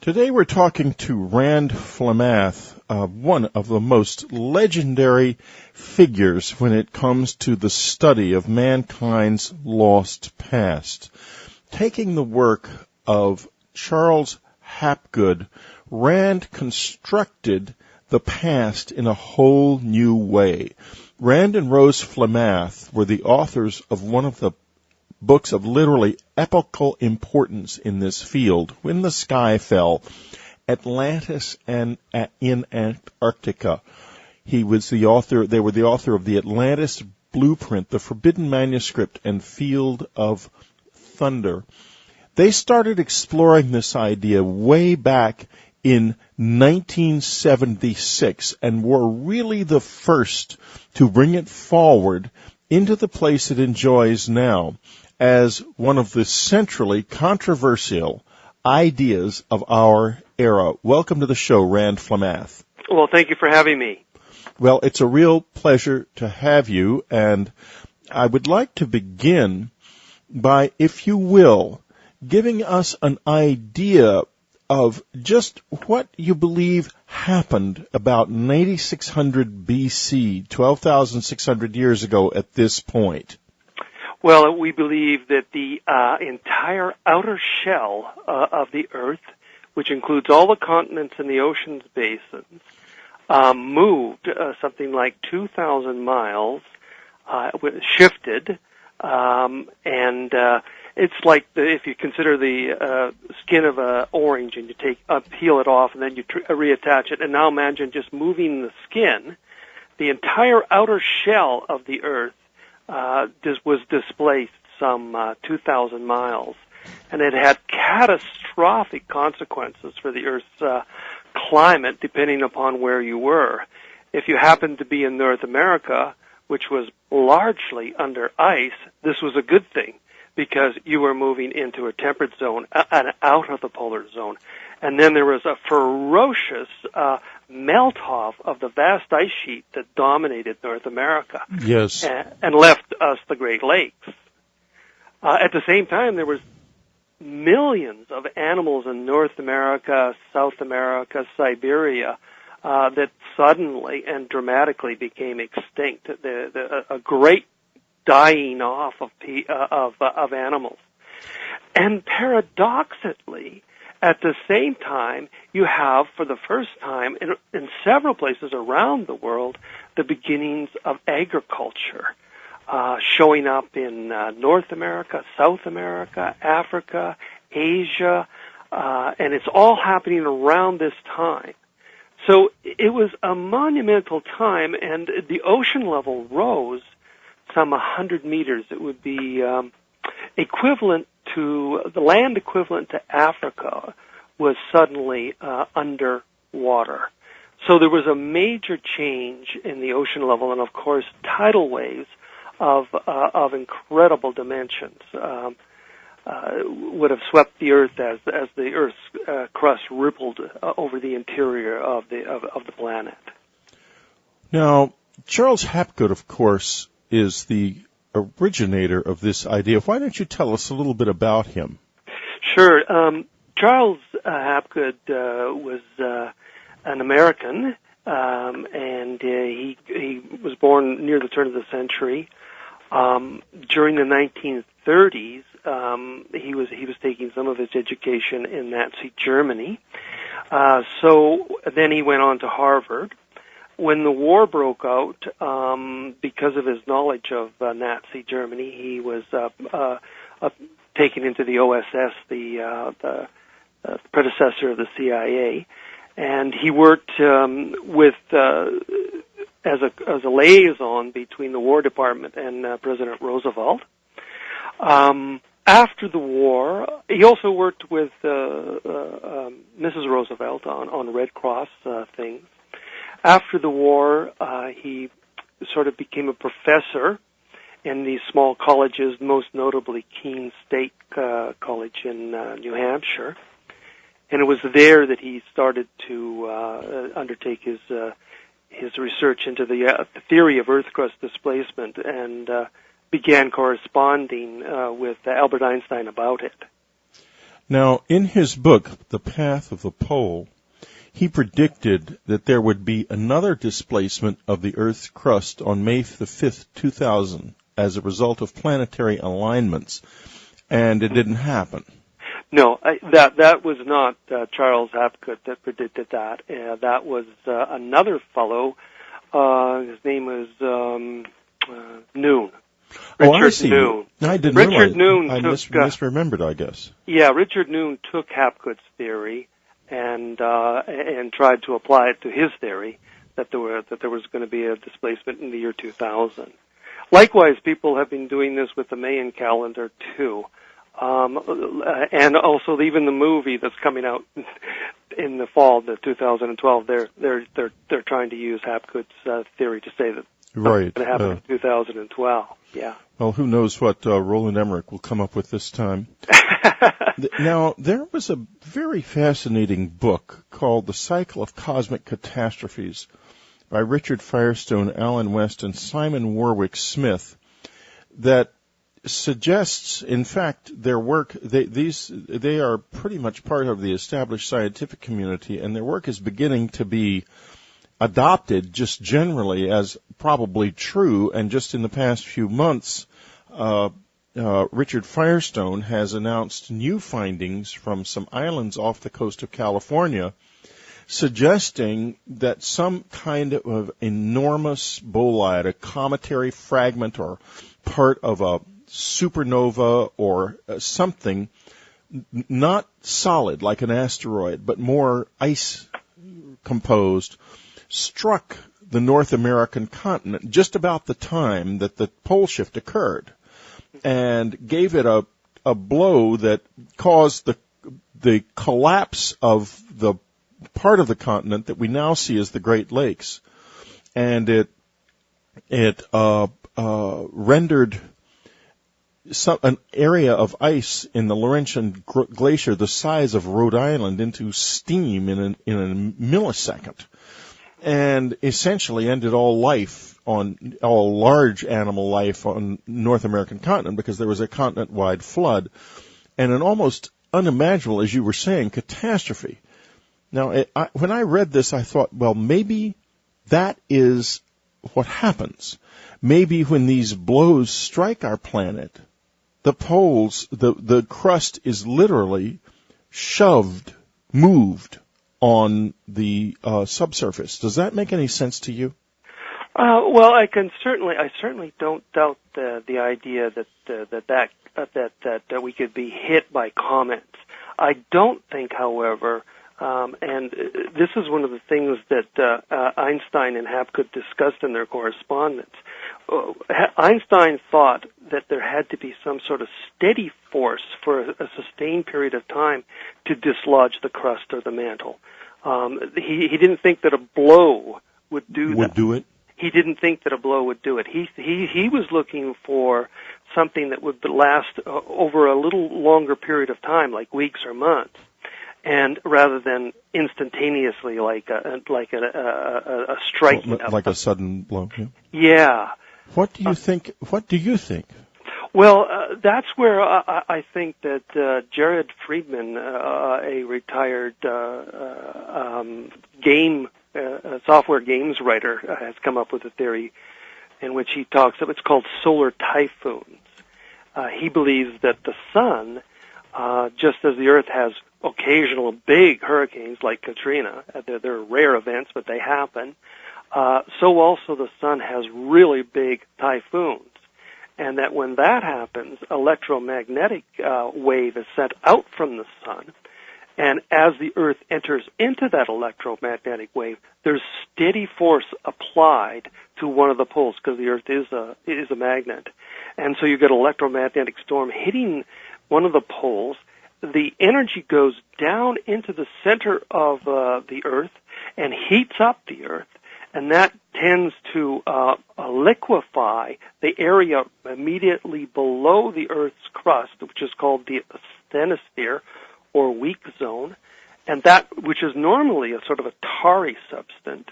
Today we're talking to Rand Flamath, one of the most legendary figures when it comes to the study of mankind's lost past. Taking the work of Charles Hapgood, Rand constructed the past in a whole new way. Rand and Rose Flamath were the authors of one of the books of literally epochal importance in this field, When the Sky Fell, Atlantis and in Antarctica. They were the author of the Atlantis Blueprint, the Forbidden Manuscript, and Field of Thunder. They started exploring this idea way back in 1976 and were really the first to bring it forward into the place it enjoys now as one of the centrally controversial ideas of our era. Welcome to the show, Rand Flamath. Well, thank you for having me. Well, it's a real pleasure to have you, and I would like to begin by, if you will, giving us an idea of just what you believe happened about 9600 BC, 12,600 years ago at this point. Well, we believe that the entire outer shell of the Earth, which includes all the continents and the ocean's basins, moved something like 2,000 miles, shifted, and it's like if you consider the skin of an orange and you peel it off and then you reattach it, and now imagine just moving the skin, the entire outer shell of the Earth was displaced some 2,000 miles, and it had catastrophic consequences for the Earth's climate, depending upon where you were. If you happened to be in North America, which was largely under ice, this was a good thing because you were moving into a temperate zone and out of the polar zone. And then there was a ferocious melt-off of the vast ice sheet that dominated North America. Yes. And left us the Great Lakes. At the same time, there was millions of animals in North America, South America, Siberia, that suddenly and dramatically became extinct. A great dying off of animals. And paradoxically, at the same time, you have, for the first time, in several places around the world, the beginnings of agriculture showing up in North America, South America, Africa, Asia, and it's all happening around this time. So it was a monumental time, and the ocean level rose some 100 meters. It would be equivalent to the land equivalent to Africa was suddenly underwater. So there was a major change in the ocean level, and of course tidal waves of incredible dimensions would have swept the Earth as the Earth's crust rippled over the interior of the planet. Now, Charles Hapgood, of course, is the originator of this idea. Why don't you tell us a little bit about him? Sure. Charles Hapgood was an American, and he was born near the turn of the century. During the 1930s, he was taking some of his education in Nazi Germany. So then he went on to Harvard. When the war broke out, because of his knowledge of Nazi Germany, he was taken into the OSS, the predecessor of the CIA, and he worked with as a liaison between the War Department and President Roosevelt. After the war, he also worked with Mrs. Roosevelt on Red Cross things. After the war, he sort of became a professor in these small colleges, most notably Keene State College in New Hampshire. And it was there that he started to undertake his research into the theory of Earth crust displacement and began corresponding with Albert Einstein about it. Now, in his book, The Path of the Pole, he predicted that there would be another displacement of the Earth's crust on May the 5th, 2000, as a result of planetary alignments, and it didn't happen. No, that was not Charles Hapgood that predicted that. That was another fellow. His name was Noon. I see. Noon. I didn't Richard realize. Noon I misremembered, I guess. Yeah, Richard Noon took Hapgood's theory and tried to apply it to his theory that there was going to be a displacement in the year 2000. Likewise, people have been doing this with the Mayan calendar too, and also even the movie that's coming out in the fall, the 2012. They're trying to use Hapgood's theory to say that right. It's going to happen in 2012. Yeah. Well, who knows what Roland Emmerich will come up with this time. Now, there was a very fascinating book called The Cycle of Cosmic Catastrophes by Richard Firestone, Alan West, and Simon Warwick Smith that suggests, in fact, their work, they are pretty much part of the established scientific community, and their work is beginning to be adopted just generally as probably true, and just in the past few months, Richard Firestone has announced new findings from some islands off the coast of California suggesting that some kind of enormous bolide, a cometary fragment or part of a supernova or something, not solid like an asteroid, but more ice composed, struck the North American continent just about the time that the pole shift occurred and gave it a blow that caused the collapse of the part of the continent that we now see as the Great Lakes. And it rendered an area of ice in the Laurentian Glacier the size of Rhode Island into steam in a millisecond, and essentially ended all large animal life on North American continent, because there was a continent-wide flood and an almost unimaginable, as you were saying, catastrophe. Now, when I read this, I thought, well, maybe that is what happens. Maybe when these blows strike our planet, the poles, the crust is literally moved on the subsurface. Does that make any sense to you? Well, I certainly don't doubt the idea that we could be hit by comets. I don't think, however, and this is one of the things that Einstein and Hapgood discussed in their correspondence. Einstein thought that there had to be some sort of steady force for a sustained period of time to dislodge the crust or the mantle. He didn't think that a blow would do that. Would do it? He didn't think that a blow would do it. He was looking for something that would last over a little longer period of time, like weeks or months, and rather than instantaneously, like a striking, like a sudden blow. Yeah. Yeah. What do you think? Well, that's where I think that Jared Friedman, a retired software games writer, has come up with a theory in which he talks of, it's called solar typhoons. He believes that the sun, just as the Earth has occasional big hurricanes like Katrina, they're rare events, but they happen, so also the sun has really big typhoons. And that when that happens, electromagnetic wave is sent out from the sun, and as the Earth enters into that electromagnetic wave, there's steady force applied to one of the poles, because the Earth is a magnet. And so you get an electromagnetic storm hitting one of the poles. The energy goes down into the center of the Earth and heats up the Earth, and that tends to liquefy the area immediately below the Earth's crust, which is called the asthenosphere, or weak zone, and that, which is normally a sort of a tarry substance,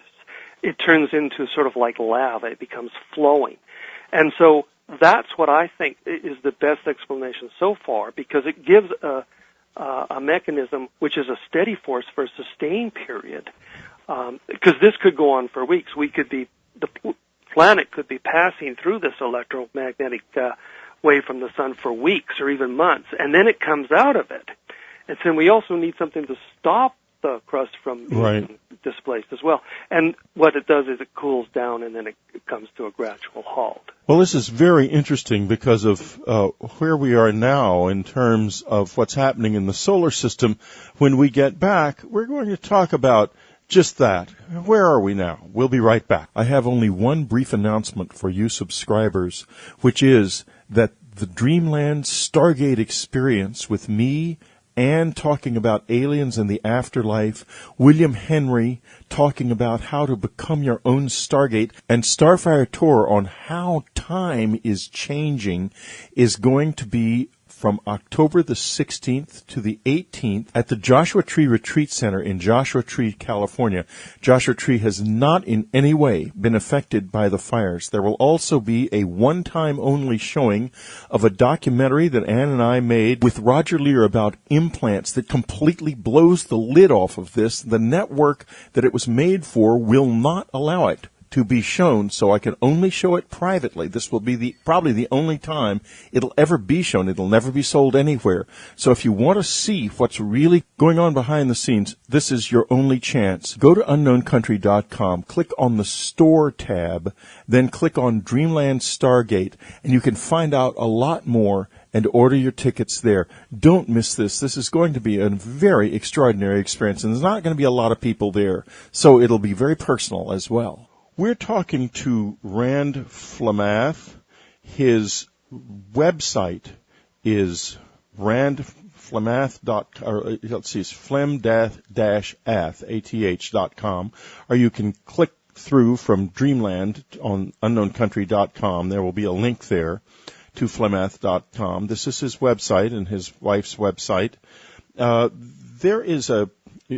it turns into sort of like lava. It becomes flowing. And so that's what I think is the best explanation so far, because it gives a mechanism which is a steady force for a sustained period, because this could go on for weeks. The planet could be passing through this electromagnetic wave from the sun for weeks or even months, and then it comes out of it. And so we also need something to stop the crust from being displaced as well. And what it does is it cools down, and then it comes to a gradual halt. Well, this is very interesting because of where we are now in terms of what's happening in the solar system. When we get back, we're going to talk about just that. Where are we now? We'll be right back. I have only one brief announcement for you subscribers, which is that the Dreamland Stargate experience with me and talking about aliens and the afterlife, William Henry talking about how to become your own Stargate, and Starfire Tour on how time is changing is going to be from October the 16th to the 18th at the Joshua Tree Retreat Center in Joshua Tree, California. Joshua Tree has not in any way been affected by the fires. There will also be a one-time only showing of a documentary that Ann and I made with Roger Lear about implants that completely blows the lid off of this. The network that it was made for will not allow it to be shown, so I can only show it privately. This will be probably the only time it'll ever be shown. It'll never be sold anywhere. So if you want to see what's really going on behind the scenes, this is your only chance. Go to unknowncountry.com, click on the store tab, then click on Dreamland Stargate, and you can find out a lot more and order your tickets there. Don't miss this. This is going to be a very extraordinary experience, and there's not going to be a lot of people there, so it'll be very personal as well. We're talking to Rand Flamath. His website is randflamath.com, it's flem-ath.com, or you can click through from Dreamland on unknowncountry.com. There will be a link there to flemath.com. This is his website and his wife's website. There is a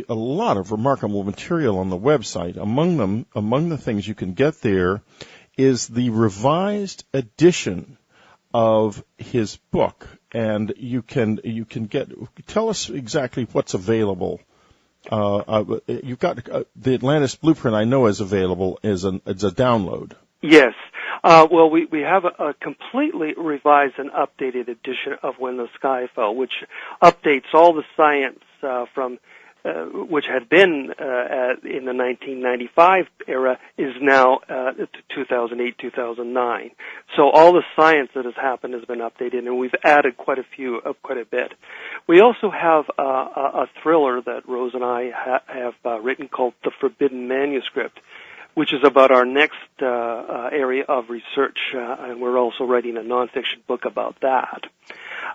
lot of remarkable material on the website. Among the things you can get there is the revised edition of his book, and you can tell us exactly what's available. You've got the Atlantis Blueprint. I know is available as a download. Yes. Well, we have a completely revised and updated edition of When the Sky Fell, which updates all the science from which had been in the 1995 era is now 2008, 2009. So all the science that has happened has been updated, and we've added quite a bit. We also have a thriller that Rose and I have written called The Forbidden Manuscript, which is about our next area of research, and we're also writing a nonfiction book about that.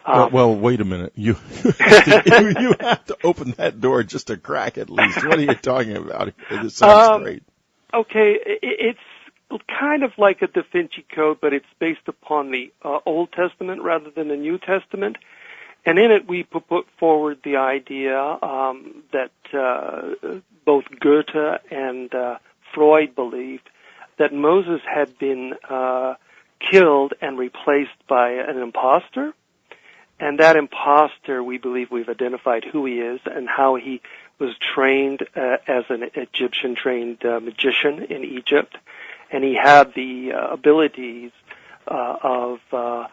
Well, wait a minute. You have to open that door just a crack at least. What are you talking about? This sounds great. Okay, it's kind of like a Da Vinci Code, but it's based upon the Old Testament rather than the New Testament. And in it, we put forward the idea that both Goethe and Freud believed that Moses had been killed and replaced by an imposter. And that imposter, we believe we've identified who he is and how he was trained as an Egyptian-trained magician in Egypt. And he had the abilities of an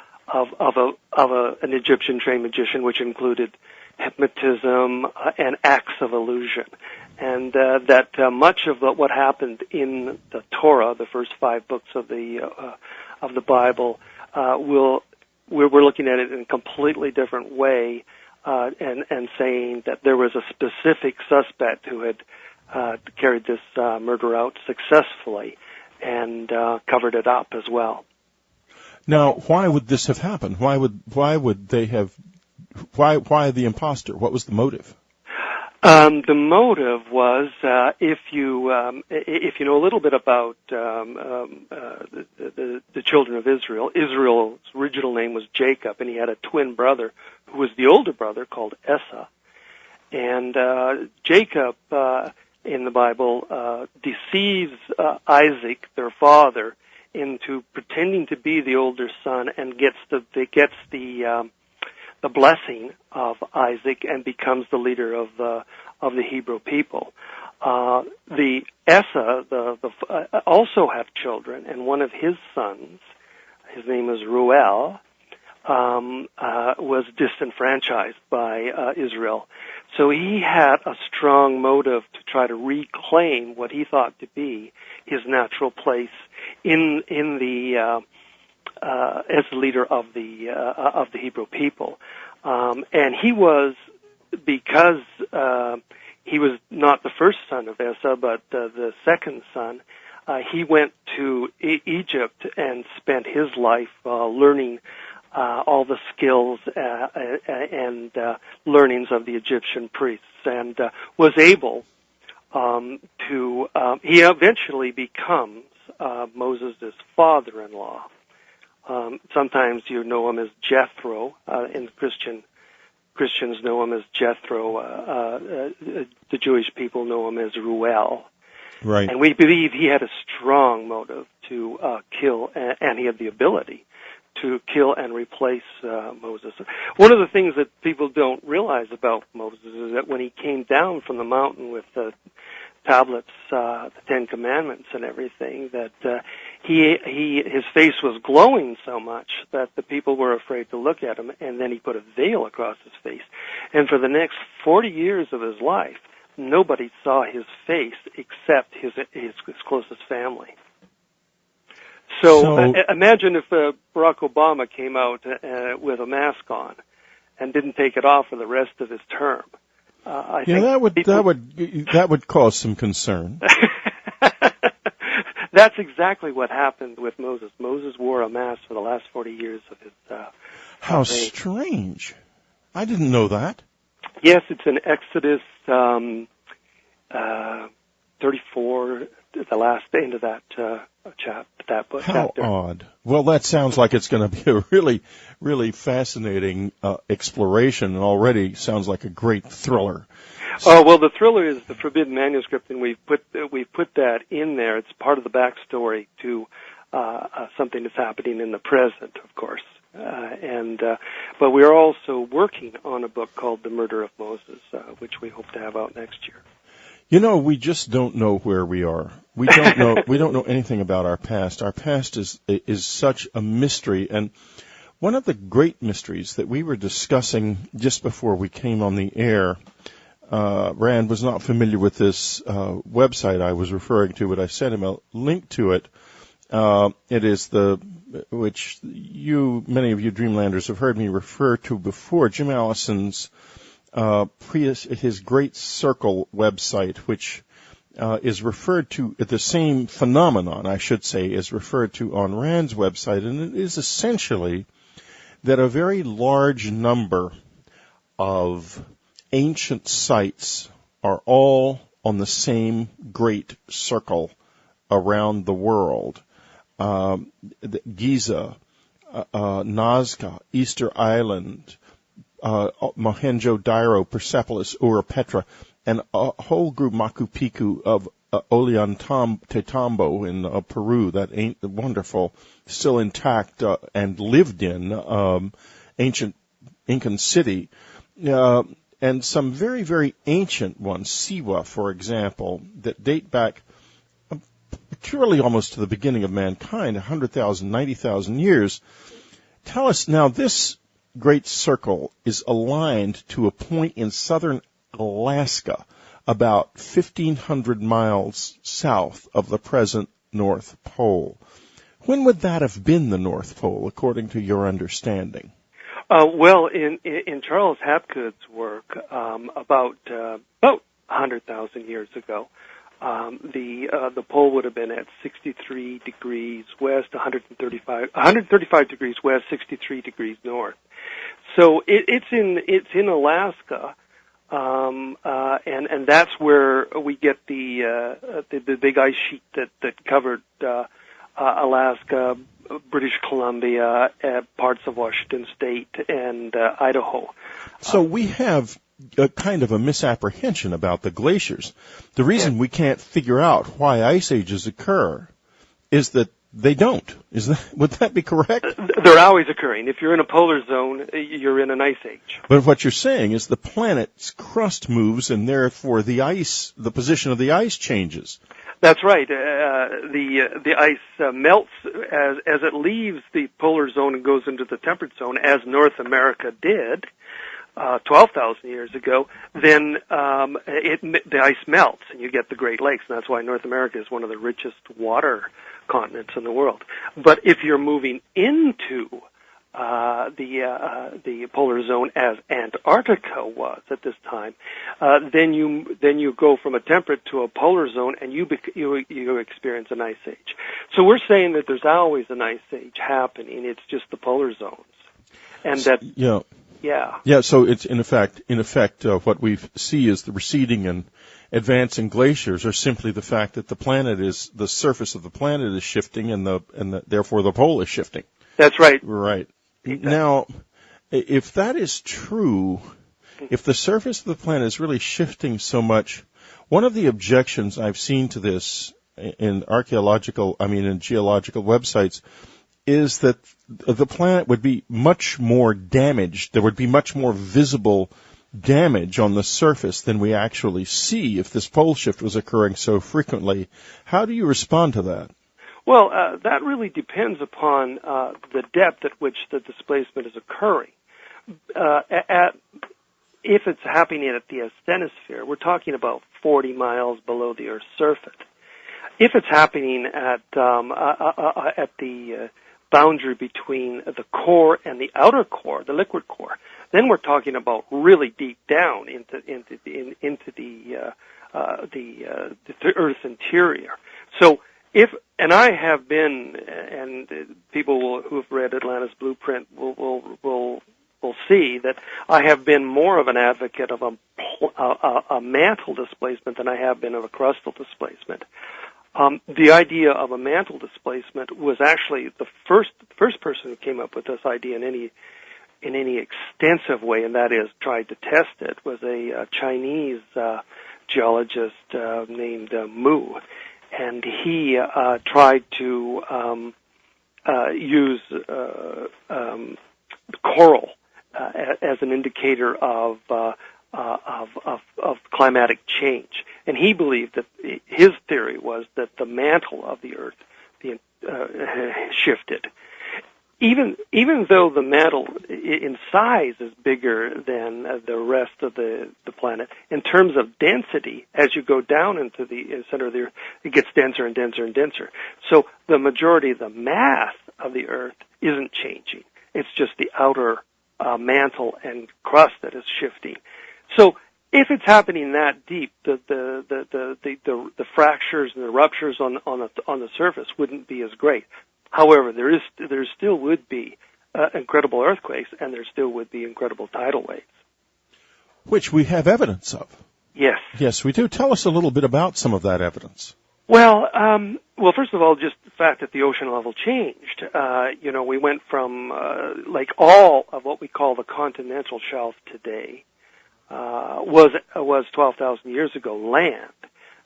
Egyptian-trained magician, which included hypnotism and acts of illusion. And that much of what happened in the Torah, the first 5 books of the Bible, we're looking at it in a completely different way, and saying that there was a specific suspect who had carried this murder out successfully and covered it up as well. Now, why would this have happened? Why would they have? Why the imposter? What was the motive? The motive was if you know a little bit about the children of Israel. Israel's original name was Jacob, and he had a twin brother who was the older brother called Esau. And Jacob in the Bible deceives Isaac, their father, into pretending to be the older son, and gets the the blessing of Isaac and becomes the leader of the Hebrew people. The Esau also have children, and one of his sons, his name is Ruel, was disenfranchised by Israel. So he had a strong motive to try to reclaim what he thought to be his natural place in the as the leader of the Hebrew people. And he was, because he was not the first son of Esau, but the second son, he went to Egypt and spent his life learning all the skills and learnings of the Egyptian priests, and was able to. He eventually becomes Moses' father-in-law. Sometimes you know him as Jethro. In Christians know him as Jethro. The Jewish people know him as Ruel. Right. And we believe he had a strong motive to kill, and he had the ability to kill and replace Moses. One of the things that people don't realize about Moses is that when he came down from the mountain with the tablets, the Ten Commandments and everything, that his face was glowing so much that the people were afraid to look at him, and then he put a veil across his face. And for the next 40 years of his life, nobody saw his face except his closest family. So imagine if Barack Obama came out with a mask on and didn't take it off for the rest of his term. I think that would cause some concern. That's exactly what happened with Moses. Moses wore a mask for the last 40 years of his. How strange! I didn't know that. Yes, it's in Exodus 34, the last end of that book. How odd. Well, that sounds like it's going to be a really, really fascinating exploration, and already sounds like a great thriller. Oh, well, the thriller is the Forbidden Manuscript, and we've put that in there. It's part of the backstory to something that's happening in the present, of course. But we are also working on a book called The Murder of Moses, which we hope to have out next year. You know, we just don't know where we are. We don't know. We don't know anything about our past. Our past is such a mystery, and one of the great mysteries that we were discussing just before we came on the air. Rand was not familiar with this website I was referring to, but I sent him a link to it. It is which many of you Dreamlanders have heard me refer to before, Jim Allison's his Great Circle website, which is referred to, the same phenomenon, I should say, is referred to on Rand's website, and it is essentially that a very large number of ancient sites are all on the same Great Circle around the world. Giza, Nazca, Easter Island, Mohenjo-Daro, Persepolis, Ura Petra, and a whole group, Machu Picchu, of Ollantaytambo in Peru, that wonderful, still intact and lived in ancient Incan city, and some very, very ancient ones, Siwa, for example, that date back purely almost to the beginning of mankind, 100,000, 90,000 years. Tell us now, this Great Circle is aligned to a point in southern Alaska, about 1,500 miles south of the present North Pole. When would that have been the North Pole, according to your understanding? Well, in Charles Hapgood's work, about 100,000 years ago, the pole would have been at 63 degrees west, 135 degrees west, 63 degrees north. So it's in Alaska, and that's where we get the big ice sheet that covered Alaska, British Columbia, parts of Washington State, and Idaho. So we have a kind of a misapprehension about the glaciers. The reason we can't figure out why ice ages occur is that they don't. Would that be correct? They're always occurring. If you're in a polar zone, you're in an ice age. But what you're saying is the planet's crust moves, and therefore the position of the ice changes. That's right. The ice melts as it leaves the polar zone and goes into the temperate zone, as North America did 12,000 years ago. Then the ice melts, and you get the Great Lakes, and that's why North America is one of the richest water continents in the world. But if you're moving into the polar zone, as Antarctica was at this time, then you go from a temperate to a polar zone, and you experience an ice age. So we're saying that there's always an ice age happening. It's just the polar zones, and that yeah. So it's in effect what we see is the receding and advancing glaciers are simply the fact that the surface of the planet is shifting, and therefore the pole is shifting. That's right. Right. Exactly. Now, if that is true, if the surface of the planet is really shifting so much, one of the objections I've seen to this in geological websites is that the planet would be much more damaged. There would be much more visible damage on the surface than we actually see if this pole shift was occurring so frequently. How do you respond to that? Well, that really depends upon the depth at which the displacement is occurring. If it's happening at the asthenosphere, we're talking about 40 miles below the Earth's surface. If it's happening at the boundary between the core and the outer core, the liquid core, then we're talking about really deep down into the Earth's interior. So and I have been, and people who have read Atlantis Blueprint will see that I have been more of an advocate of a mantle displacement than I have been of a crustal displacement. The idea of a mantle displacement was actually the first person who came up with this idea in any extensive way, and that is tried to test it, was a Chinese geologist named Mu. And he tried to use coral as an indicator of climatic change. And he believed that his theory was that the mantle of the Earth shifted. Even though the mantle in size is bigger than the rest of the planet, in terms of density, as you go down into the center of the Earth, it gets denser and denser and denser. So the majority of the mass of the Earth isn't changing. It's just the outer mantle and crust that is shifting. So if it's happening that deep, the fractures and the ruptures on the surface wouldn't be as great. However, there still would be incredible earthquakes, and there still would be incredible tidal waves, which we have evidence of. Yes. Yes, we do. Tell us a little bit about some of that evidence. Well, first of all, just the fact that the ocean level changed. We went from like all of what we call the continental shelf today was 12,000 years ago land.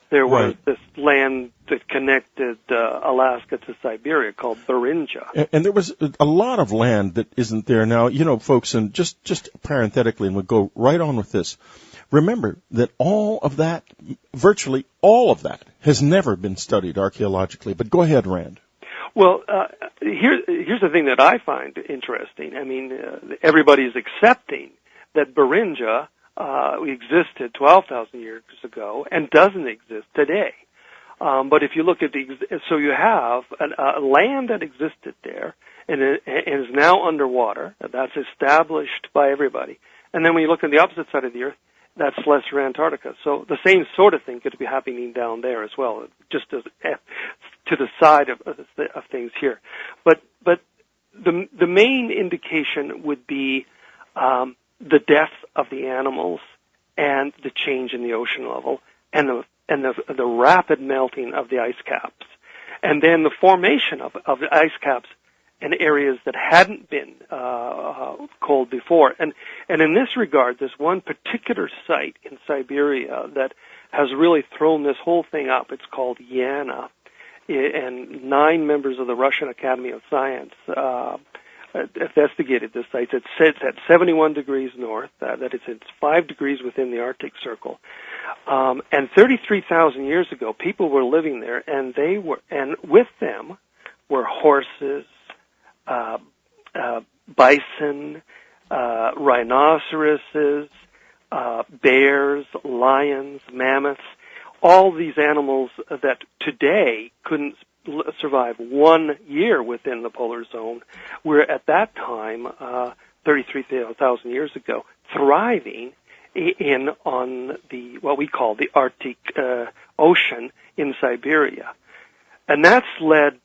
There was this land that connected Alaska to Siberia called Beringia. And there was a lot of land that isn't there now. Folks, and just parenthetically, and we'll go right on with this. Remember that all of that, virtually all of that, has never been studied archaeologically. But go ahead, Rand. Well, here's the thing that I find interesting. I mean, everybody's accepting that Beringia existed 12,000 years ago and doesn't exist today. But if you look at so you have a land that existed there and is now underwater. That's established by everybody. And then when you look on the opposite side of the Earth, that's Lesser Antarctica. So the same sort of thing could be happening down there as well, just to the side of things here. But the main indication would be the death of the animals and the change in the ocean level and the rapid melting of the ice caps, and then the formation of the ice caps in areas that hadn't been cold before. And in this regard, there's one particular site in Siberia that has really thrown this whole thing up. It's called Yana, and 9 members of the Russian Academy of Science investigated this site. It sits at 71 degrees north, that it's 5 degrees within the Arctic Circle. And 33,000 years ago, people were living there, and with them were horses, bison, rhinoceroses, bears, lions, mammoths, all these animals that today couldn't survive 1 year within the polar zone, were at that time, 33,000 years ago, thriving on what we call the Arctic Ocean in Siberia. And that's led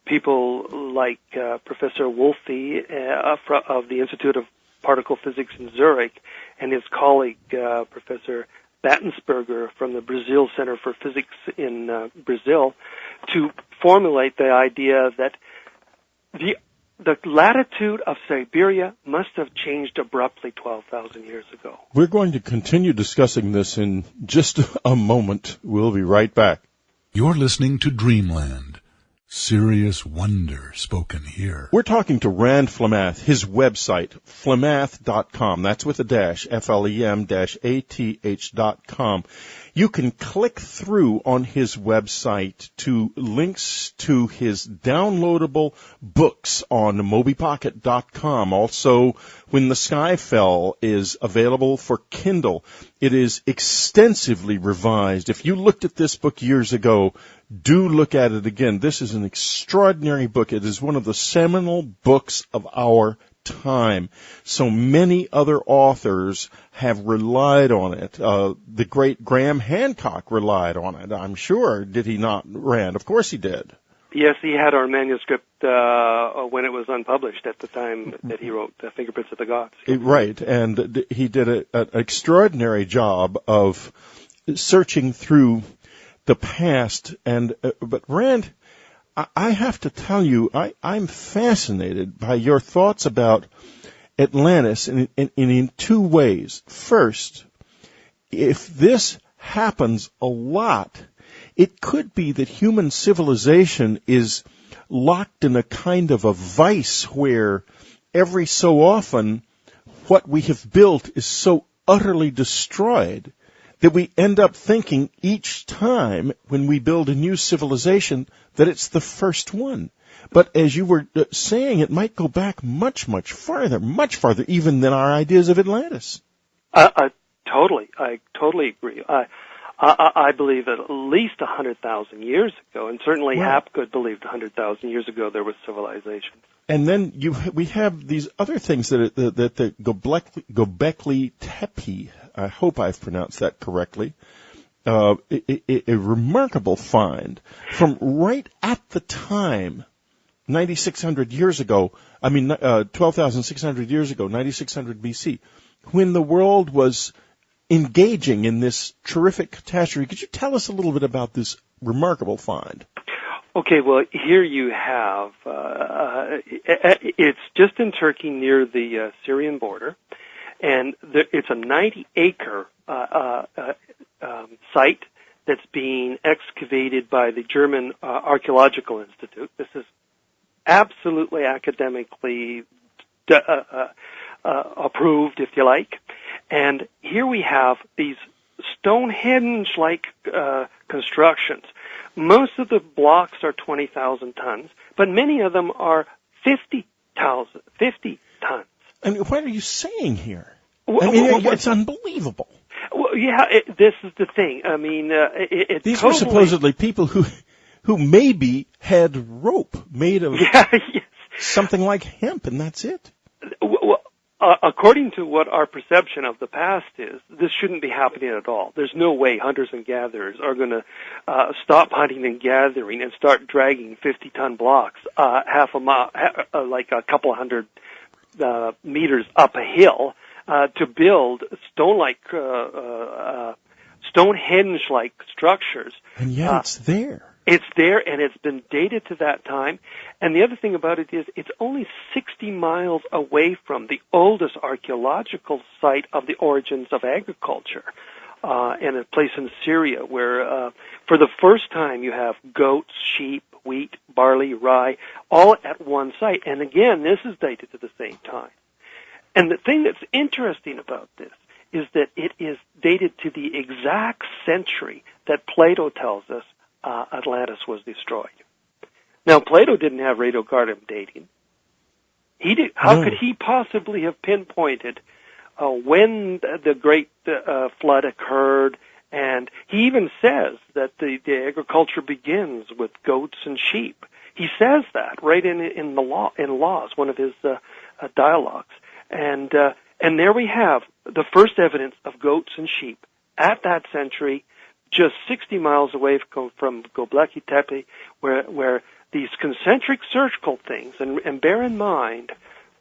people like Professor Wolfe of the Institute of Particle Physics in Zurich and his colleague Professor Battensberger from the Brazil Center for Physics in Brazil to formulate the idea that the latitude of Siberia must have changed abruptly 12,000 years ago. We're going to continue discussing this in just a moment. We'll be right back. You're listening to Dreamland. Serious wonder spoken here. We're talking to Rand Flemath, his website, flemath.com. That's with a dash, FLEM-ATH.com. You can click through on his website to links to his downloadable books on mobypocket.com. Also, When the Sky Fell is available for Kindle. It is extensively revised. If you looked at this book years ago, do look at it again. This is an extraordinary book. It is one of the seminal books of our time. So many other authors have relied on it. The great Graham Hancock relied on it, I'm sure. Did he not, Rand? Of course he did. Yes, he had our manuscript when it was unpublished at the time that he wrote Fingerprints of the Gods. Right, and he did an extraordinary job of searching through the past. But Rand, I have to tell you, I'm fascinated by your thoughts about Atlantis in 2 ways. First, if this happens a lot, it could be that human civilization is locked in a kind of a vice where every so often what we have built is so utterly destroyed that we end up thinking each time when we build a new civilization that it's the first one. But as you were saying, it might go back much, much farther even than our ideas of Atlantis. Totally. I totally agree. I believe that at least 100,000 years ago, and certainly Hapgood believed 100,000 years ago there was civilization. And then we have these other things that the Göbekli Tepe, I hope I've pronounced that correctly, a remarkable find from right at the time, 9,600 years ago, 12,600 years ago, 9,600 BC, when the world was engaging in this terrific catastrophe. Could you tell us a little bit about this remarkable find? Okay, well, here you have, it's just in Turkey near the Syrian border, and it's a 90-acre site that's being excavated by the German Archaeological Institute. This is absolutely academically approved, if you like. And here we have these Stonehenge-like constructions. Most of the blocks are 20,000 tons, but many of them are 50 tons. I mean, what are you saying here? It's unbelievable. Well, yeah, this is the thing. I mean, these were supposedly people who maybe had rope made of something like hemp, and that's it. Well, according to what our perception of the past is, this shouldn't be happening at all. There's no way hunters and gatherers are going to stop hunting and gathering and start dragging 50-ton blocks half a mile, like a couple hundred meters up a hill to build Stonehenge-like structures. And yet it's there. It's there, and it's been dated to that time. And the other thing about it is it's only 60 miles away from the oldest archaeological site of the origins of agriculture, in a place in Syria where For the first time, you have goats, sheep, wheat, barley, rye, all at one site. And again, this is dated to the same time. And the thing that's interesting about this is that it is dated to the exact century that Plato tells us Atlantis was destroyed. Now, Plato didn't have radiocarbon dating. How could he possibly have pinpointed when the great flood occurred? And he even says that the agriculture begins with goats and sheep. He says that right in Laws, one of his dialogues. And there we have the first evidence of goats and sheep at that century, just 60 miles away from Göbekli Tepe, where these concentric circle things, and bear in mind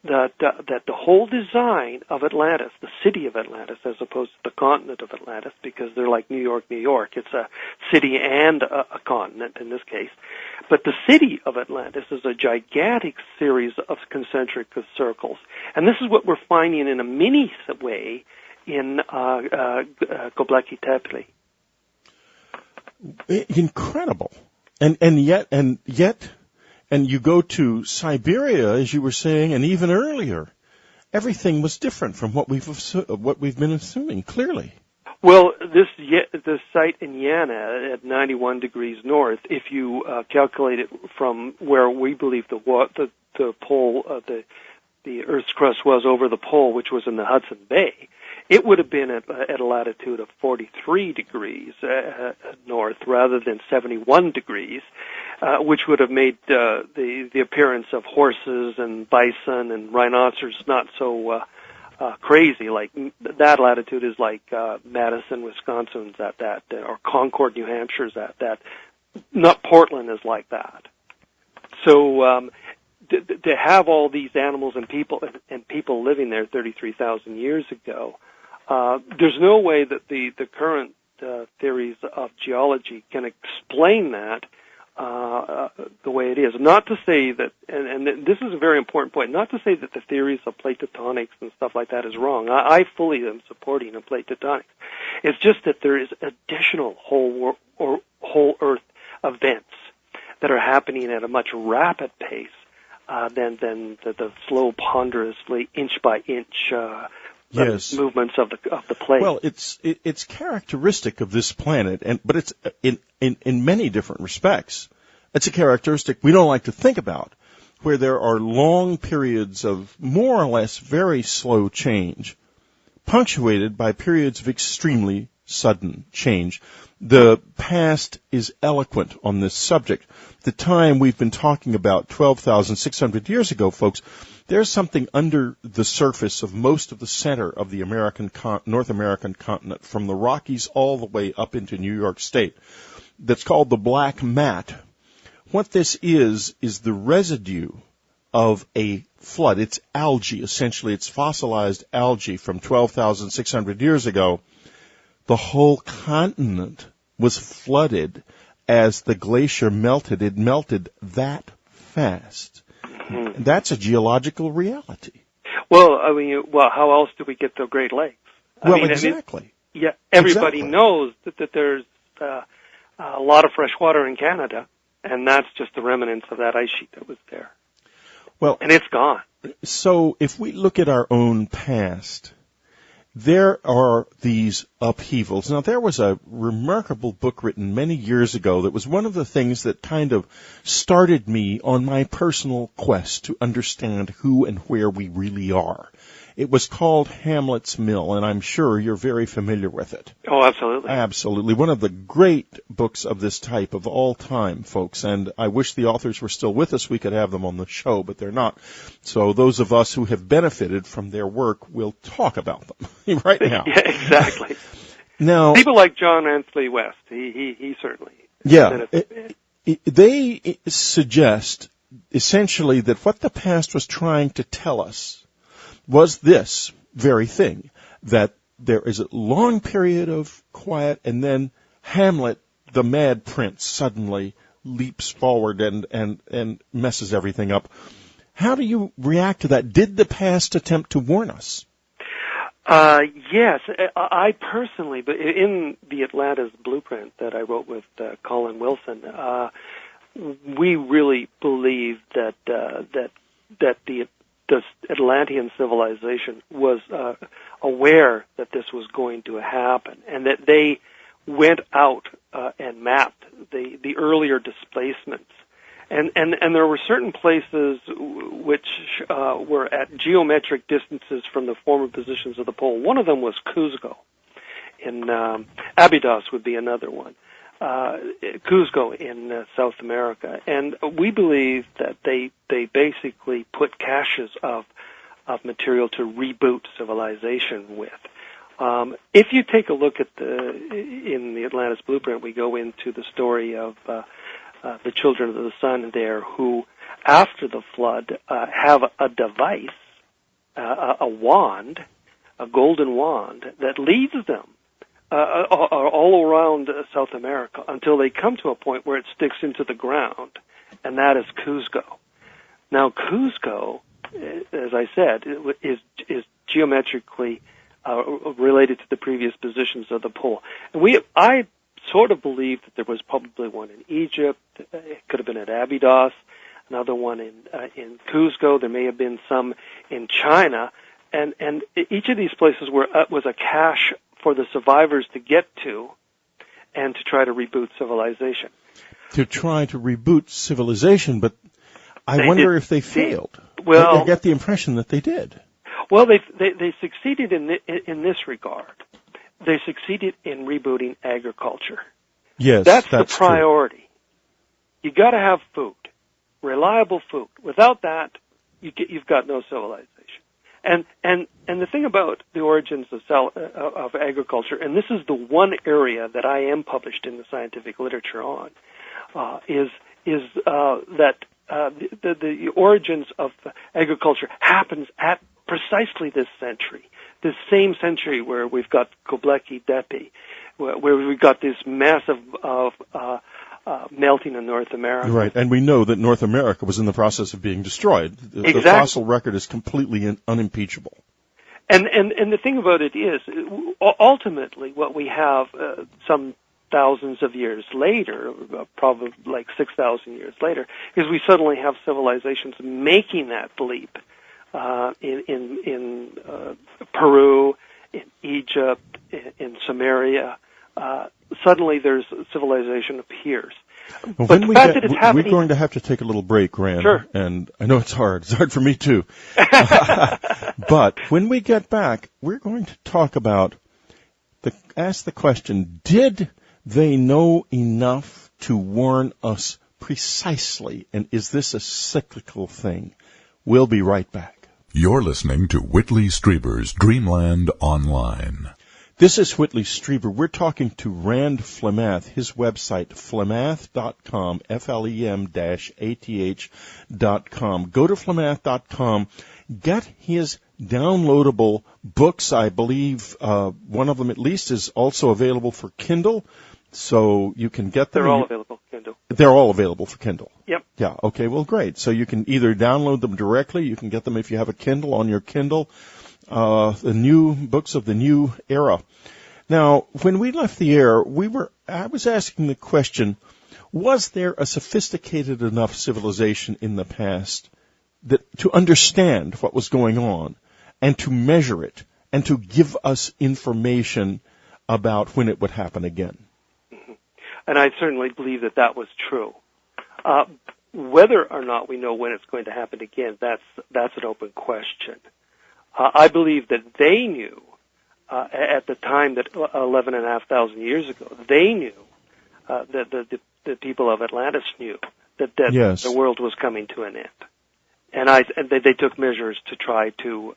that the whole design of Atlantis, the city of Atlantis, as opposed to the continent of Atlantis, because they're like New York, it's a city and a continent in this case. But the city of Atlantis is a gigantic series of concentric circles, and this is what we're finding in a mini way in Göbekli Tepe. Incredible. And yet, you go to Siberia, as you were saying, and even earlier, everything was different from what we've been assuming, clearly. Well, this site in Yana at 91 degrees north, if you calculate it from where we believe the pole, the Earth's crust was over the pole, which was in the Hudson Bay, it would have been at a latitude of 43 degrees north rather than 71 degrees, which would have made the appearance of horses and bison and rhinoceros not so crazy. Like that latitude is like Madison, Wisconsin's at that, or Concord, New Hampshire's at that. Not Portland is like that. So to have all these animals and people living there 33,000 years ago, there's no way that the current theories of geology can explain that the way it is. Not to say that, and this is a very important point, not to say that the theories of plate tectonics and stuff like that is wrong. I fully am supporting of plate tectonics. It's just that there is additional whole Earth events that are happening at a much rapid pace than the slow, ponderously, inch by inch movements of the plate. Well, it's characteristic of this planet, but it's in many different respects. It's a characteristic we don't like to think about, where there are long periods of more or less very slow change, punctuated by periods of extremely sudden change. The past is eloquent on this subject. The time we've been talking about, 12,600 years ago, folks, there's something under the surface of most of the center of the North American continent, from the Rockies all the way up into New York State, that's called the black mat. What this is the residue of a flood. It's algae, essentially. It's fossilized algae from 12,600 years ago. The whole continent was flooded as the glacier melted. It melted that fast. Mm-hmm. That's a geological reality. Well, how else do we get the Great Lakes? Exactly. Everybody knows that there's a lot of fresh water in Canada, and that's just the remnants of that ice sheet that was there. Well, and it's gone. So if we look at our own past, there are these upheavals. Now, there was a remarkable book written many years ago that was one of the things that kind of started me on my personal quest to understand who and where we really are. It was called Hamlet's Mill, and I'm sure you're very familiar with it. Oh, absolutely. Absolutely. One of the great books of this type of all time, folks, and I wish the authors were still with us. We could have them on the show, but they're not. So those of us who have benefited from their work will talk about them right now. Yeah, exactly. Now, people like John Ansley West, he certainly. Yeah. They suggest essentially that what the past was trying to tell us was this very thing, that there is a long period of quiet, and then Hamlet, the mad prince, suddenly leaps forward and messes everything up. How do you react to that? Did the past attempt to warn us? Yes, I personally, but in the Atlantis blueprint that I wrote with Colin Wilson, we really believe that the Atlantean civilization was aware that this was going to happen, and that they went out and mapped the earlier displacements. And there were certain places which were at geometric distances from the former positions of the pole. One of them was Cuzco. In Abydos would be another one. Cuzco in South America. And we believe that they basically put caches of material to reboot civilization with. If you take a look at in the Atlantis blueprint, we go into the story of the children of the sun there, who, after the flood, have a device, a wand, a golden wand, that leads them all around South America until they come to a point where it sticks into the ground, and that is Cuzco. Now, Cuzco, as I said, is geometrically related to the previous positions of the pole. And I sort of believe that there was probably one in Egypt. It could have been at Abydos, another one in Cuzco. There may have been some in China, and each of these places was a cache for the survivors to get to, and to try to reboot civilization. To try to reboot civilization, but I wonder if they failed. Well, I get the impression that they did. Well, they succeeded in this regard. They succeeded in rebooting agriculture. Yes, that's the priority. True. You got to have food, reliable food. Without that, you've got no civilization. And the thing about the origins of agriculture, and this is the one area that I am published in the scientific literature on, is that the origins of agriculture happens at precisely this century. This same century where we've got Göbekli Tepe, where we've got this massive melting in North America. Right, and we know that North America was in the process of being destroyed. Exactly. The fossil record is completely unimpeachable. And the thing about it is, ultimately, what we have some thousands of years later, probably like 6,000 years later, is we suddenly have civilizations making that leap. In Peru, in Egypt, in Samaria, suddenly there's civilization appears. Well, but the fact that it's happening, we're going to have to take a little break, Rand. Sure. And I know it's hard. It's hard for me too. But when we get back, we're going to talk about ask the question: did they know enough to warn us precisely? And is this a cyclical thing? We'll be right back. You're listening to Whitley Strieber's Dreamland Online. This is Whitley Strieber. We're talking to Rand Flemath, his website, flemath.com, FLEM-ATH.com. Go to flemath.com, get his downloadable books. I believe one of them at least is also available for Kindle, so you can get them. They're all available for Kindle. They're all available for Kindle. Yep. Yeah, okay, well, great. So you can either download them directly, you can get them if you have a Kindle on your Kindle, the new books of the new era. Now, when we left the air, I was asking the question, was there a sophisticated enough civilization in the past to understand what was going on and to measure it and to give us information about when it would happen again? And I certainly believe that was true. Whether or not we know when it's going to happen again, that's an open question. I believe that they knew at the time that 11,500 years ago, they knew that the people of Atlantis knew that yes, the world was coming to an end, and they took measures to try to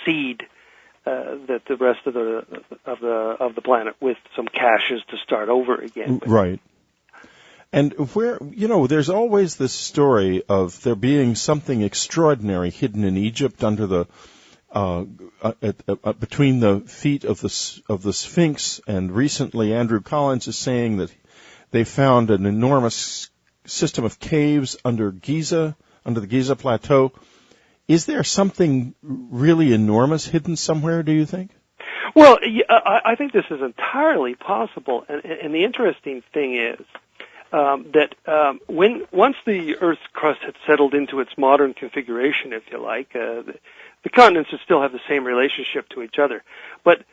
seed that the rest of the planet with some caches to start over again. Right. And there's always this story of there being something extraordinary hidden in Egypt under the between the feet of the Sphinx, and recently Andrew Collins is saying that they found an enormous system of caves under the Giza Plateau. Is there something really enormous hidden somewhere, do you think? Well, I think this is entirely possible, and the interesting thing is that once the Earth's crust had settled into its modern configuration, if you like, the continents would still have the same relationship to each other. But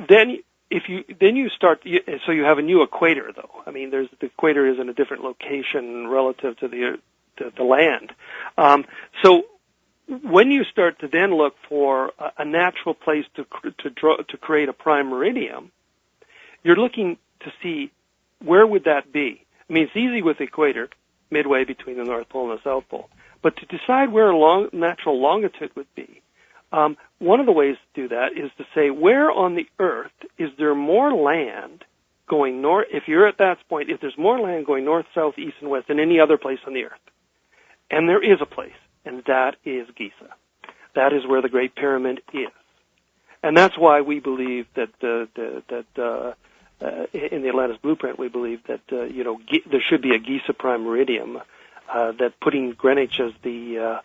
then you start, so you have a new equator, though. I mean, the equator is in a different location relative to the land. So when you start to then look for a natural place to create a prime meridian, you're looking to see where would that be. I mean, it's easy with the equator, midway between the North Pole and the South Pole. But to decide where a natural longitude would be, one of the ways to do that is to say, where on the Earth is there more land going north? If you're at that point, if there's more land going north, south, east, and west than any other place on the Earth, and there is a place, and that is Giza. That is where the Great Pyramid is, and that's why we believe that in the Atlantis blueprint, we believe that there should be a Giza prime meridian. That putting Greenwich as the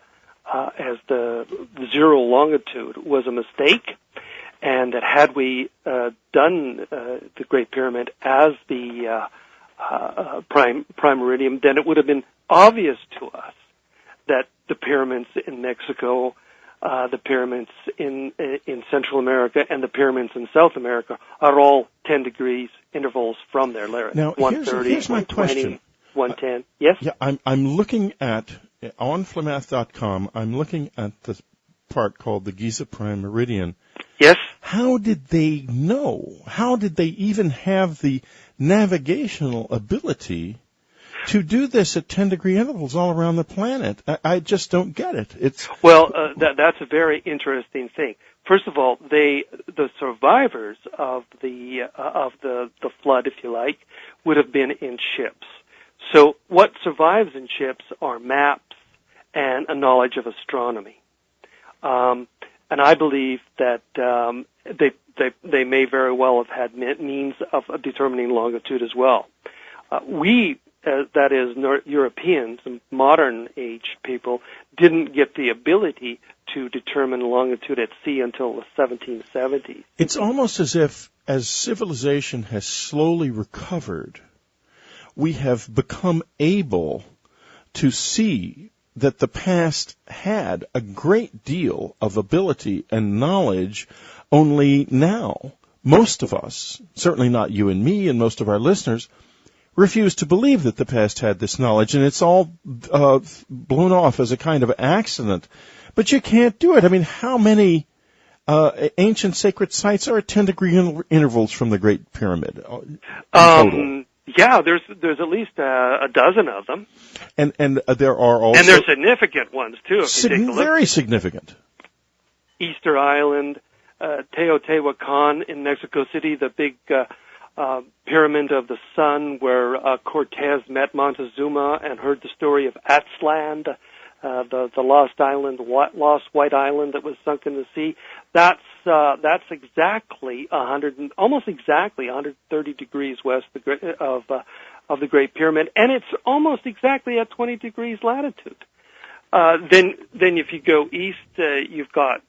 zero longitude was a mistake, and that had we done the Great Pyramid as the prime meridian, then it would have been obvious to us that the pyramids in Mexico, the pyramids in Central America, and the pyramids in South America are all 10 degrees intervals from their latitude. Now, 130, here's my 120, question. 110. Yes? Yeah, I'm looking at, on Flamath.com, I'm looking at the part called the Giza Prime Meridian. Yes? How did they know? How did they even have the navigational ability to do this at 10-degree intervals all around the planet? I just don't get it. That's a very interesting thing. First of all, the survivors of the flood, if you like, would have been in ships. So what survives in ships are maps and a knowledge of astronomy. And I believe that they may very well have had means of determining longitude as well. That is, Europeans and modern age people, didn't get the ability to determine longitude at sea until the 1770s. It's almost as if, as civilization has slowly recovered, we have become able to see that the past had a great deal of ability and knowledge, only now most of us, certainly not you and me and most of our listeners, refuse to believe that the past had this knowledge, and it's all blown off as a kind of accident. But you can't do it. I mean, how many ancient sacred sites are at 10-degree intervals from the Great Pyramid in total? Yeah, there's at least a dozen of them, and there are also, and they're significant ones too. If you take a look. Very significant. Easter Island, Teotihuacan in Mexico City, the big Pyramid of the Sun, where Cortez met Montezuma and heard the story of Aztlan, the lost island, lost white island that was sunk in the sea. That's exactly almost exactly 130 degrees west of the Great Pyramid, and it's almost exactly at 20 degrees latitude. Then if you go east, you've got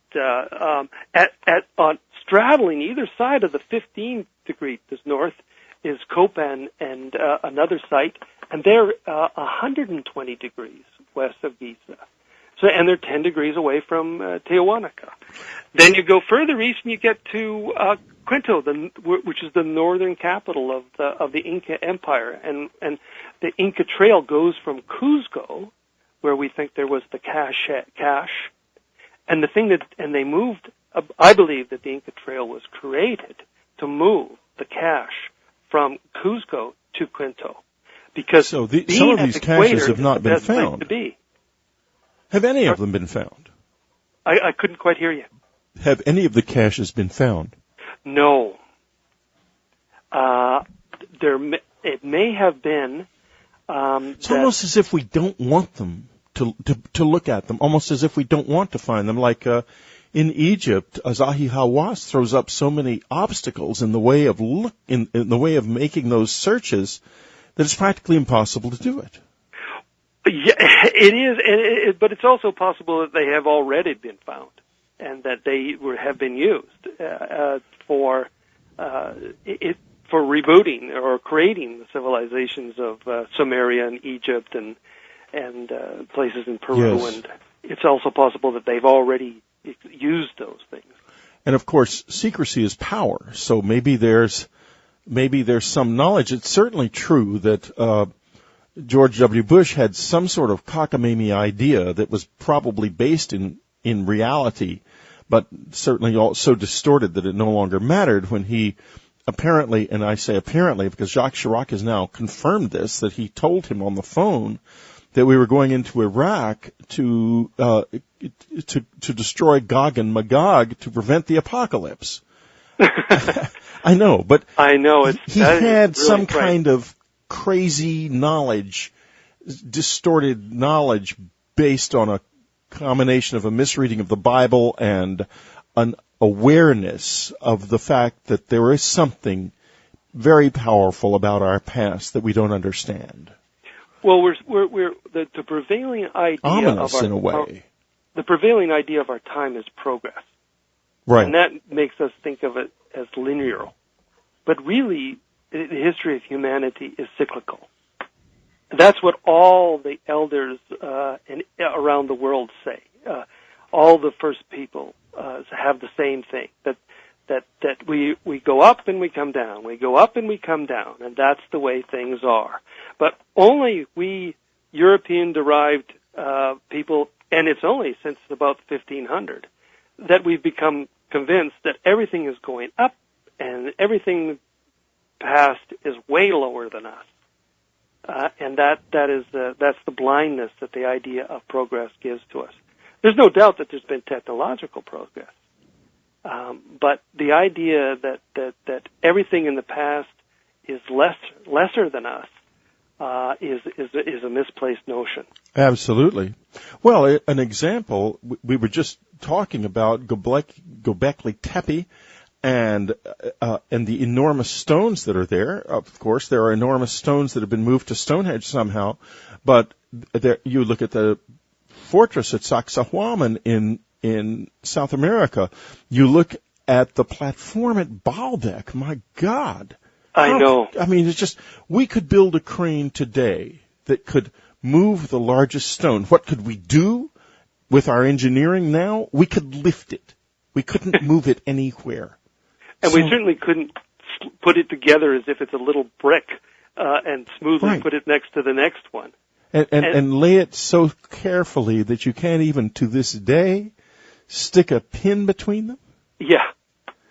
straddling either side of the 15 degrees north is Copan and another site, and they're 120 degrees west of Giza. So, and they're 10 degrees away from Tiahuanaca. Then you go further east and you get to Quito, which is the northern capital of the Inca Empire, and the Inca Trail goes from Cuzco, where we think there was the cache, and they moved. I believe that the Inca Trail was created to move the cache from Cuzco to Quito, because some of these caches have not been found. To be. Have any of them been found? I couldn't quite hear you. Have any of the caches been found? No. It may have been. It's almost as if we don't want them to look at them. Almost as if we don't want to find them. Like in Egypt, Zahi Hawass throws up so many obstacles in the way of in the way of making those searches that it's practically impossible to do it. Yeah, it is, but it's also possible that they have already been found. and that they have been used for rebooting or creating the civilizations of Sumeria and Egypt and places in Peru. Yes. And it's also possible that they've already used those things. And of course, secrecy is power. So maybe there's some knowledge. It's certainly true that George W. Bush had some sort of cockamamie idea that was probably based in reality, but certainly so distorted that it no longer mattered when he apparently, and I say apparently because Jacques Chirac has now confirmed this, that he told him on the phone that we were going into Iraq to destroy Gog and Magog to prevent the apocalypse. I know, but he had some kind of crazy knowledge, distorted knowledge based on a combination of a misreading of the Bible and an awareness of the fact that there is something very powerful about our past that we don't understand. Well, the prevailing idea ominous of our, in a way. The prevailing idea of our time is progress, right? And that makes us think of it as linear, but really, the history of humanity is cyclical. That's what all the elders around the world say. All the first people have the same thing, that we go up and we come down, we go up and we come down, and that's the way things are. But only we European-derived people, and it's only since about 1500, that we've become convinced that everything is going up and everything past is way lower than us. And that's the blindness that the idea of progress gives to us. There's no doubt that there's been technological progress. But the idea that everything in the past is lesser than us is a misplaced notion. Absolutely. Well, an example, we were just talking about Göbekli Tepe and the enormous stones that are there. Of course, there are enormous stones that have been moved to Stonehenge somehow, but you look at the fortress at Sacsayhuaman in South America. You look at the platform at Baalbek. My God. I know. I mean, it's just, we could build a crane today that could move the largest stone. What could we do with our engineering now? We could lift it. We couldn't move it anywhere. And we certainly couldn't put it together as if it's a little brick and smoothly put it next to the next one. And lay it so carefully that you can't even, to this day, stick a pin between them? Yeah,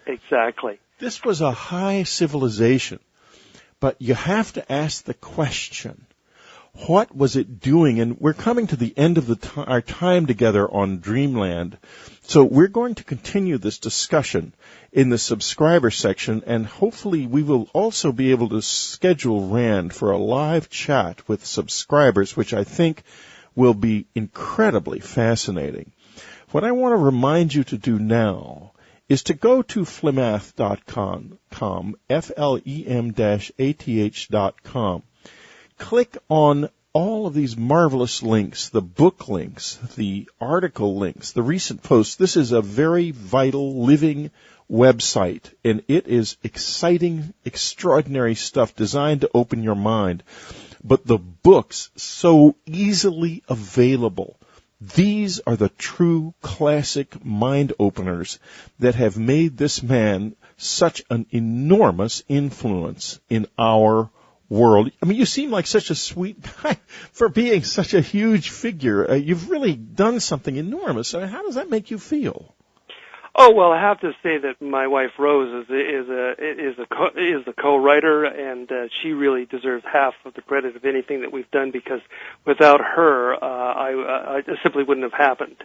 exactly. This was a high civilization, but you have to ask the question, what was it doing? And we're coming to the end of our time together on Dreamland, so we're going to continue this discussion in the subscriber section, and hopefully we will also be able to schedule Rand for a live chat with subscribers, which I think will be incredibly fascinating. What I want to remind you to do now is to go to flemath.com, flem-ath.com. Click on all of these marvelous links, the book links, the article links, the recent posts. This is a very vital, living website, and it is exciting, extraordinary stuff designed to open your mind. But the books, so easily available. These are the true classic mind openers that have made this man such an enormous influence in our world. I mean, you seem like such a sweet guy for being such a huge figure. You've really done something enormous. I mean, how does that make you feel? Oh, well, I have to say that my wife Rose is the co-writer, and she really deserves half of the credit of anything that we've done, because without her, I simply wouldn't have happened.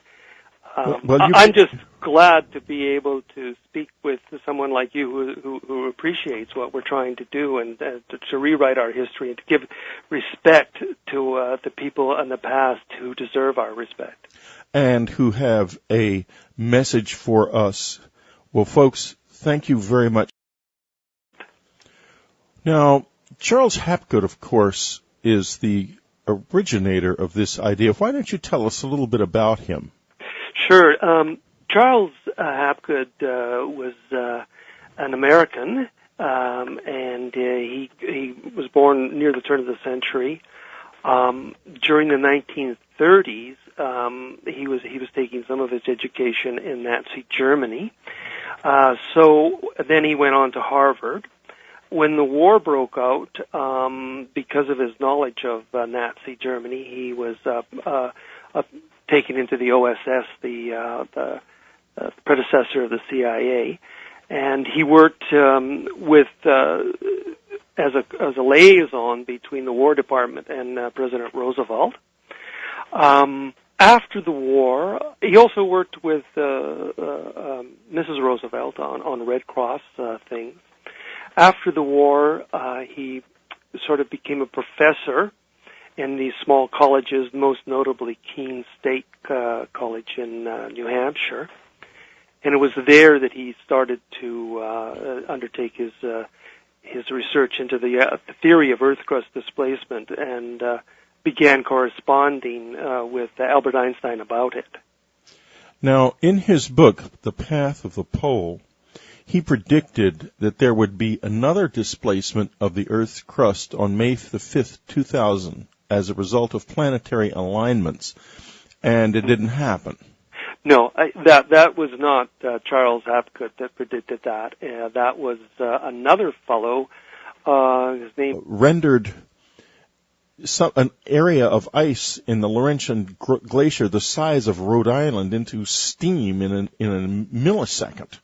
I'm just glad to be able to speak with someone like you who appreciates what we're trying to do, and to rewrite our history and to give respect to the people in the past who deserve our respect. And who have a message for us. Well, folks, thank you very much. Now, Charles Hapgood, of course, is the originator of this idea. Why don't you tell us a little bit about him? Sure. Charles Hapgood was an American, and he was born near the turn of the century. During the 1930s, he was taking some of his education in Nazi Germany. So then he went on to Harvard. When the war broke out, because of his knowledge of Nazi Germany, he was taken into the OSS, the predecessor of the CIA, and he worked with as a liaison between the War Department and President Roosevelt. After the war, he also worked with Mrs. Roosevelt on Red Cross things. After the war, he sort of became a professor in these small colleges, most notably Keene State College in New Hampshire. And it was there that he started to undertake his research into the theory of Earth crust displacement and began corresponding with Albert Einstein about it. Now, in his book, The Path of the Pole, he predicted that there would be another displacement of the Earth's crust on May the 5th, 2000, as a result of planetary alignments, and it didn't happen. No, that was not Charles Hapgood that predicted that. That was another fellow. His name rendered an area of ice in the Laurentian Glacier the size of Rhode Island into steam in a millisecond,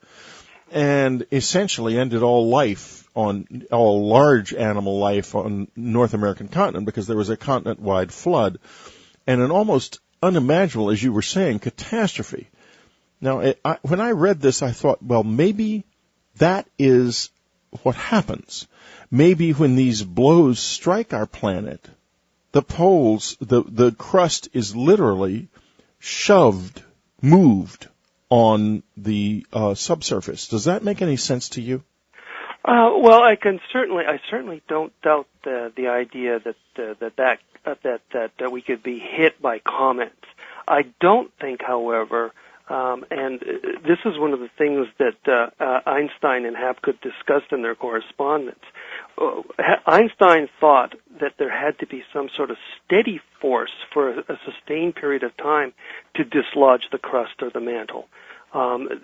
and essentially ended all large animal life on North American continent, because there was a continent-wide flood and an almost unimaginable, as you were saying, catastrophe. Now, when I read this, I thought, well, maybe that is what happens. Maybe when these blows strike our planet, the poles, the crust is literally moved on the subsurface. Does that make any sense to you? Well, I certainly don't doubt the idea that we could be hit by comets. I don't think, however, and this is one of the things that Einstein and Hapgood discussed in their correspondence. Einstein thought that there had to be some sort of steady force for a sustained period of time to dislodge the crust or the mantle.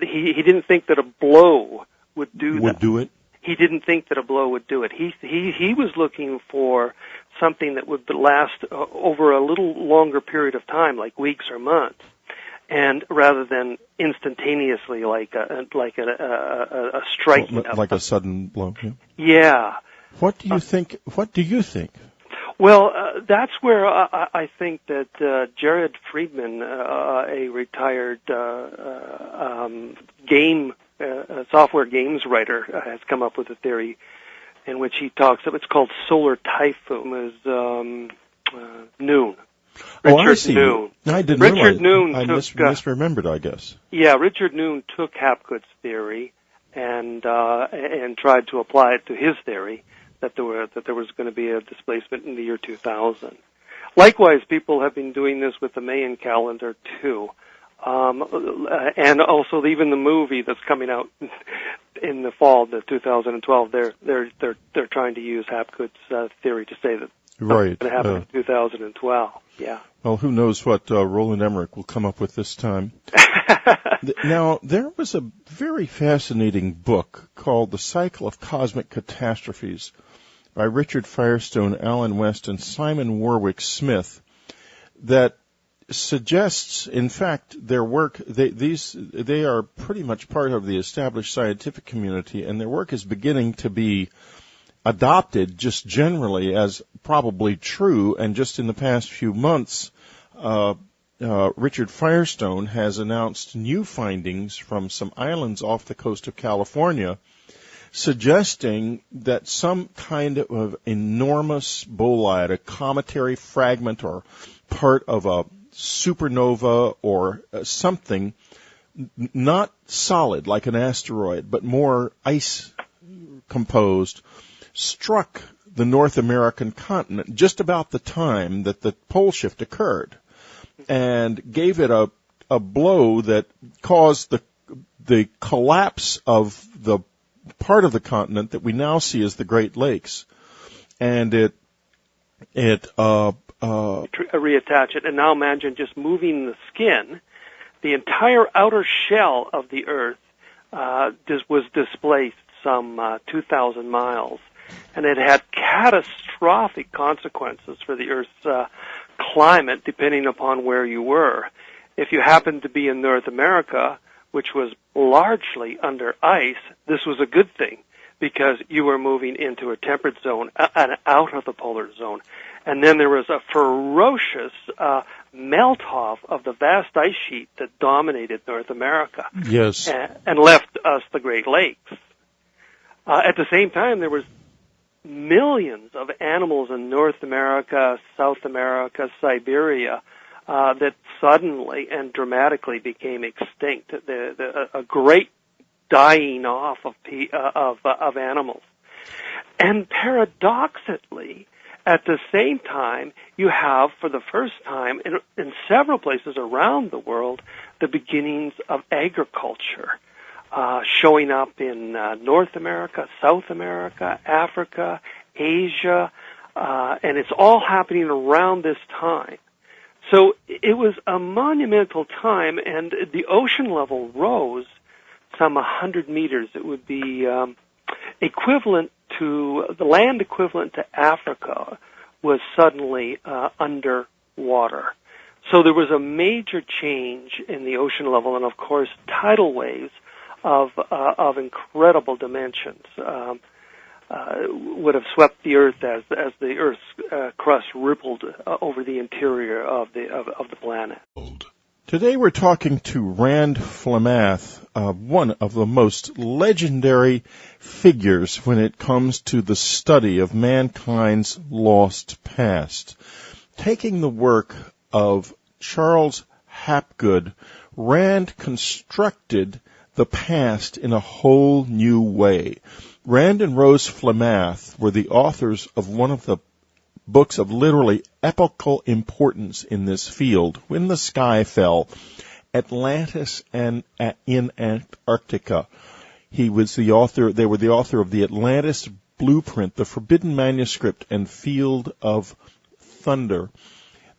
He didn't think that a blow would do that. Would do it? He didn't think that a blow would do it. He was looking for something that would last over a little longer period of time, like weeks or months, and rather than instantaneously, like a striking, like a sudden blow. Yeah. Yeah. What do you think? What do you think? Well, that's where I think that Jared Friedman, a retired software games writer, has come up with a theory in which he talks of, it's called solar typhoon, Noon. Richard Noon. I didn't Richard Noon I misremembered, I guess. Yeah, Richard Noon took Hapgood's theory and tried to apply it to his theory that there was going to be a displacement in the year 2000. Likewise, people have been doing this with the Mayan calendar too. And also even the movie that's coming out in the fall, the 2012, they're trying to use Hapgood's theory to say that it's going to happen in 2012. Yeah. Well, who knows what Roland Emmerich will come up with this time. Now, there was a very fascinating book called The Cycle of Cosmic Catastrophes by Richard Firestone, Alan West, and Simon Warwick Smith that suggests, in fact, their work, they are pretty much part of the established scientific community, and their work is beginning to be adopted just generally as probably true, and just in the past few months, Richard Firestone has announced new findings from some islands off the coast of California suggesting that some kind of enormous bolide, a cometary fragment or part of a supernova or something, not solid like an asteroid, but more ice composed, struck the North American continent just about the time that the pole shift occurred, and gave it a a blow that caused the collapse of the part of the continent that we now see as the Great Lakes, and it reattach it. And now imagine just moving the skin. The entire outer shell of the Earth was displaced some 2,000 miles, and it had catastrophic consequences for the Earth's climate, depending upon where you were. If you happened to be in North America, which was largely under ice, this was a good thing because you were moving into a temperate zone and out of the polar zone. And then there was a ferocious melt-off of the vast ice sheet that dominated North America. Yes. And left us the Great Lakes. At the same time, there was millions of animals in North America, South America, Siberia, that suddenly and dramatically became extinct. A great dying off of animals. And paradoxically, at the same time, you have, for the first time in several places around the world, the beginnings of agriculture showing up in North America, South America, Africa, Asia, and it's all happening around this time. So it was a monumental time, and the ocean level rose some 100 meters. It would be equivalent to, the land equivalent to Africa was suddenly underwater. So there was a major change in the ocean level, and of course tidal waves of incredible dimensions would have swept the Earth as the Earth's crust rippled over the interior of the planet. Today we're talking to Rand Flamath, one of the most legendary figures when it comes to the study of mankind's lost past. Taking the work of Charles Hapgood, Rand constructed the past in a whole new way. Rand and Rose Flamath were the authors of one of the books of literally epochal importance in this field, When the Sky Fell, Atlantis and in Antarctica. They were the author of the Atlantis Blueprint, the Forbidden Manuscript, and Field of Thunder.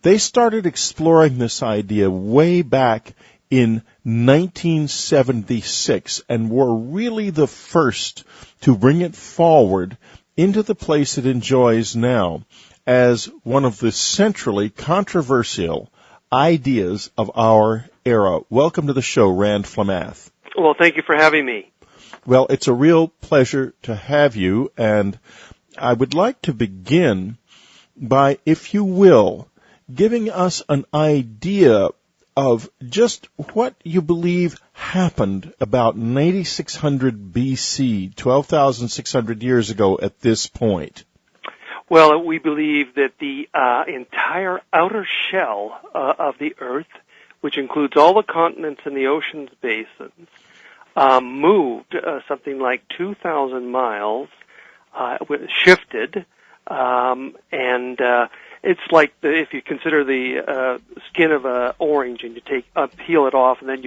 They started exploring this idea way back in 1976 and were really the first to bring it forward into the place it enjoys now as one of the centrally controversial ideas of our era. Welcome to the show, Rand Flamath. Well, thank you for having me. Well, it's a real pleasure to have you, and I would like to begin by, if you will, giving us an idea of just what you believe happened about 9600 BC, 12,600 years ago at this point. Well, we believe that the entire outer shell of the Earth, which includes all the continents and the ocean's basins, moved something like 2,000 miles, shifted, and it's like if you consider the skin of an orange and you peel it off, and then